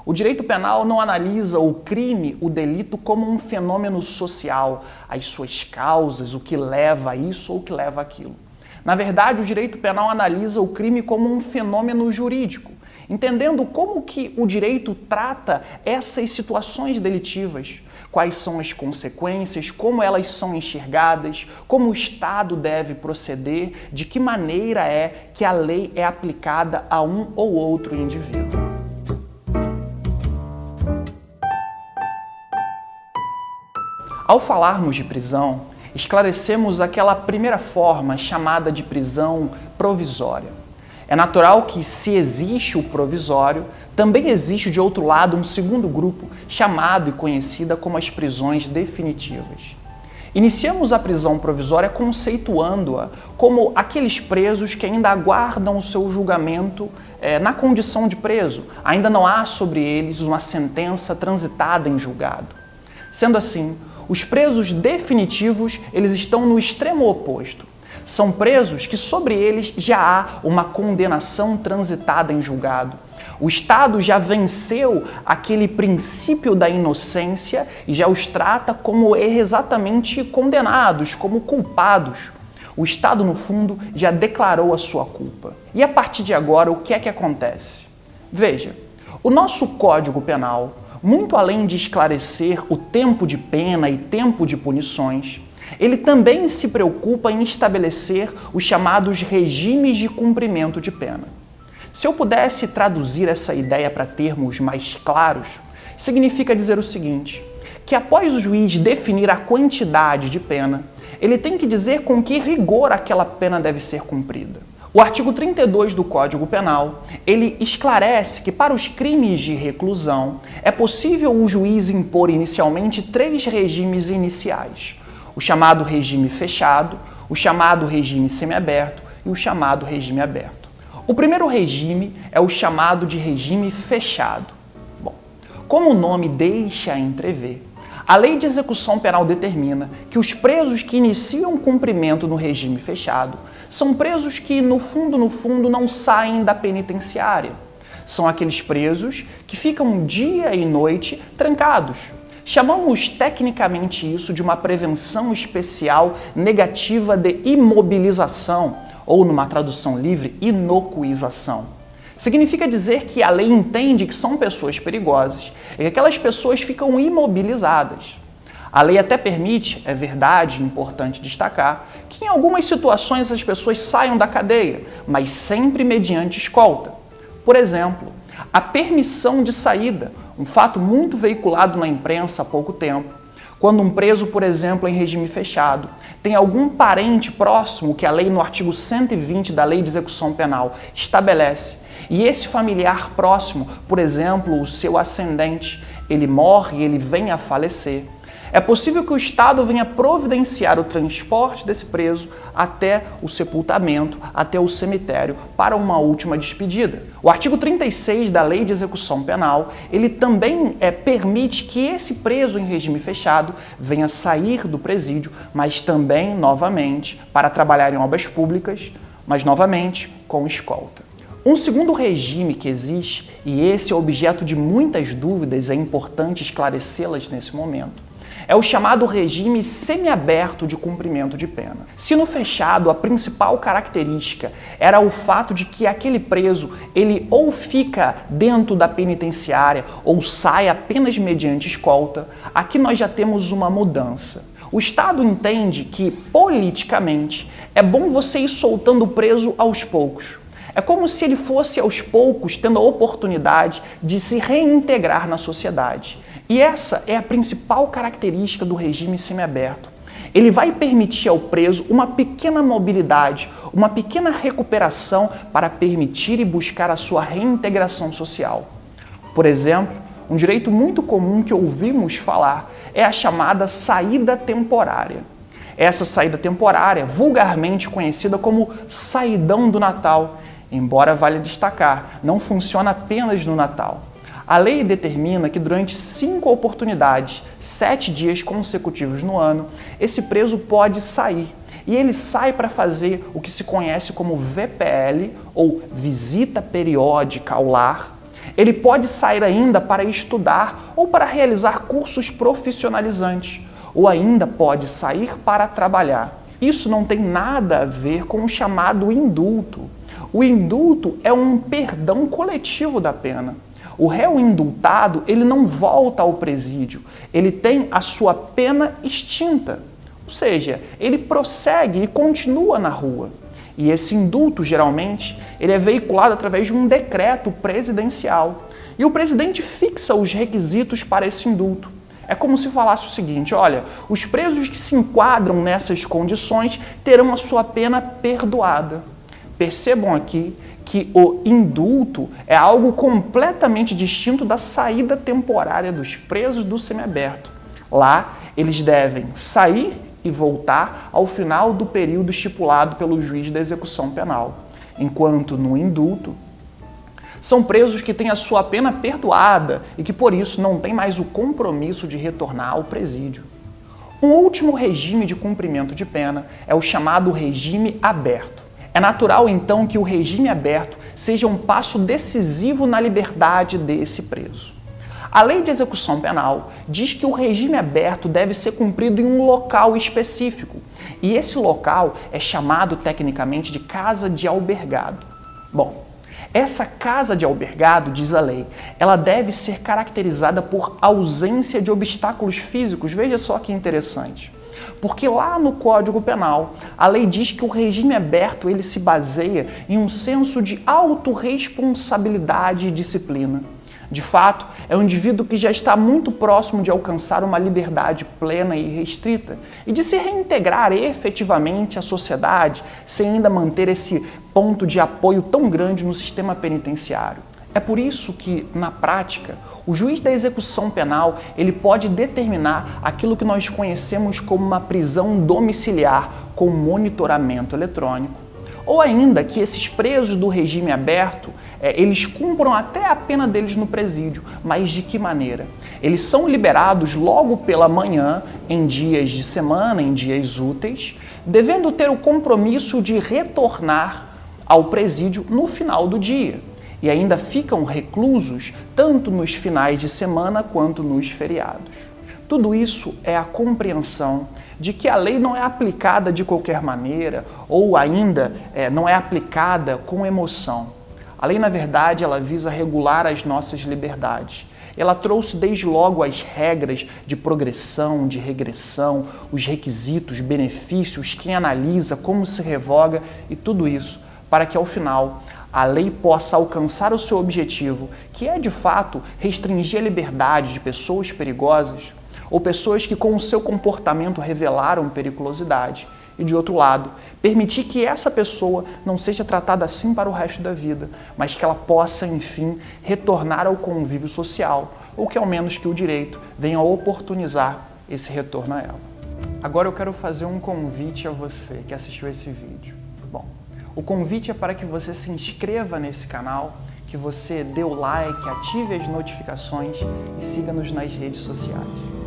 O direito penal não analisa o crime, o delito, como um fenômeno social, as suas causas, o que leva a isso ou o que leva àquilo. Na verdade, o direito penal analisa o crime como um fenômeno jurídico, entendendo como que o direito trata essas situações delitivas, quais são as consequências, como elas são enxergadas, como o Estado deve proceder, de que maneira é que a lei é aplicada a um ou outro indivíduo. Ao falarmos de prisão, esclarecemos aquela primeira forma chamada de prisão provisória. É natural que, se existe o provisório, também existe de outro lado um segundo grupo, chamado e conhecida como as prisões definitivas. Iniciamos a prisão provisória conceituando-a como aqueles presos que ainda aguardam o seu julgamento na condição de preso. Ainda não há sobre eles uma sentença transitada em julgado. Sendo assim, os presos definitivos, eles estão no extremo oposto. São presos que sobre eles já há uma condenação transitada em julgado. O Estado já venceu aquele princípio da inocência e já os trata como exatamente condenados, como culpados. O Estado, no fundo, já declarou a sua culpa. E a partir de agora, o que é que acontece? Veja, o nosso Código Penal, muito além de esclarecer o tempo de pena e tempo de punições, ele também se preocupa em estabelecer os chamados regimes de cumprimento de pena. Se eu pudesse traduzir essa ideia para termos mais claros, significa dizer o seguinte, que após o juiz definir a quantidade de pena, ele tem que dizer com que rigor aquela pena deve ser cumprida. O artigo 32 do Código Penal, ele esclarece que para os crimes de reclusão é possível o juiz impor inicialmente 3 regimes iniciais. O chamado regime fechado, o chamado regime semiaberto e o chamado regime aberto. O primeiro regime é o chamado de regime fechado. Bom, como o nome deixa entrever, a Lei de Execução Penal determina que os presos que iniciam cumprimento no regime fechado são presos que, no fundo, não saem da penitenciária. São aqueles presos que ficam dia e noite trancados. Chamamos tecnicamente isso de uma prevenção especial negativa de imobilização, ou numa tradução livre, inocuização. Significa dizer que a lei entende que são pessoas perigosas e que aquelas pessoas ficam imobilizadas. A lei até permite, é verdade, importante destacar, que em algumas situações as pessoas saiam da cadeia, mas sempre mediante escolta. Por exemplo, a permissão de saída, um fato muito veiculado na imprensa há pouco tempo, quando um preso, por exemplo, em regime fechado, tem algum parente próximo que a lei no artigo 120 da Lei de Execução Penal estabelece, e esse familiar próximo, por exemplo, o seu ascendente, ele morre, ele vem a falecer, é possível que o Estado venha providenciar o transporte desse preso até o sepultamento, até o cemitério, para uma última despedida. O artigo 36 da Lei de Execução Penal, ele também permite que esse preso em regime fechado venha sair do presídio, mas também, novamente, para trabalhar em obras públicas, mas novamente com escolta. Um segundo regime que existe, e esse é objeto de muitas dúvidas, é importante esclarecê-las nesse momento, é o chamado regime semiaberto de cumprimento de pena. Se no fechado a principal característica era o fato de que aquele preso ele ou fica dentro da penitenciária ou sai apenas mediante escolta, aqui nós já temos uma mudança. O Estado entende que, politicamente, é bom você ir soltando o preso aos poucos. É como se ele fosse aos poucos tendo a oportunidade de se reintegrar na sociedade. E essa é a principal característica do regime semiaberto. Ele vai permitir ao preso uma pequena mobilidade, uma pequena recuperação para permitir e buscar a sua reintegração social. Por exemplo, um direito muito comum que ouvimos falar é a chamada saída temporária. Essa saída temporária, vulgarmente conhecida como saidão do Natal, embora vale destacar, não funciona apenas no Natal. A lei determina que durante 5 oportunidades, 7 dias consecutivos no ano, esse preso pode sair. E ele sai para fazer o que se conhece como VPL, ou Visita Periódica ao Lar. Ele pode sair ainda para estudar ou para realizar cursos profissionalizantes, ou ainda pode sair para trabalhar. Isso não tem nada a ver com o chamado indulto. O indulto é um perdão coletivo da pena. O réu indultado, ele não volta ao presídio, ele tem a sua pena extinta. Ou seja, ele prossegue e continua na rua. E esse indulto, geralmente, ele é veiculado através de um decreto presidencial. E o presidente fixa os requisitos para esse indulto. É como se falasse o seguinte, olha, os presos que se enquadram nessas condições terão a sua pena perdoada. Percebam aqui que o indulto é algo completamente distinto da saída temporária dos presos do semiaberto. Lá, eles devem sair e voltar ao final do período estipulado pelo juiz da execução penal. Enquanto no indulto, são presos que têm a sua pena perdoada e que, por isso, não têm mais o compromisso de retornar ao presídio. Um último regime de cumprimento de pena é o chamado regime aberto. É natural, então, que o regime aberto seja um passo decisivo na liberdade desse preso. A Lei de Execução Penal diz que o regime aberto deve ser cumprido em um local específico, e esse local é chamado tecnicamente de casa de albergado. Bom, essa casa de albergado, diz a lei, ela deve ser caracterizada por ausência de obstáculos físicos. Veja só que interessante. Porque lá no Código Penal, a lei diz que o regime aberto ele se baseia em um senso de autorresponsabilidade e disciplina. De fato, é um indivíduo que já está muito próximo de alcançar uma liberdade plena e restrita e de se reintegrar efetivamente à sociedade sem ainda manter esse ponto de apoio tão grande no sistema penitenciário. É por isso que, na prática, o juiz da execução penal ele pode determinar aquilo que nós conhecemos como uma prisão domiciliar com monitoramento eletrônico, ou ainda que esses presos do regime aberto eles cumpram até a pena deles no presídio, mas de que maneira? Eles são liberados logo pela manhã, em dias de semana, em dias úteis, devendo ter o compromisso de retornar ao presídio no final do dia. E ainda ficam reclusos tanto nos finais de semana quanto nos feriados. Tudo isso é a compreensão de que a lei não é aplicada de qualquer maneira ou ainda não é aplicada com emoção. A lei, na verdade, ela visa regular as nossas liberdades. Ela trouxe desde logo as regras de progressão, de regressão, os requisitos, benefícios, quem analisa, como se revoga e tudo isso para que, ao final, a lei possa alcançar o seu objetivo, que é, de fato, restringir a liberdade de pessoas perigosas ou pessoas que, com o seu comportamento, revelaram periculosidade. E, de outro lado, permitir que essa pessoa não seja tratada assim para o resto da vida, mas que ela possa, enfim, retornar ao convívio social, ou que, ao menos, que o direito venha a oportunizar esse retorno a ela. Agora eu quero fazer um convite a você que assistiu esse vídeo. Bom, o convite é para que você se inscreva nesse canal, que você dê o like, ative as notificações e siga-nos nas redes sociais.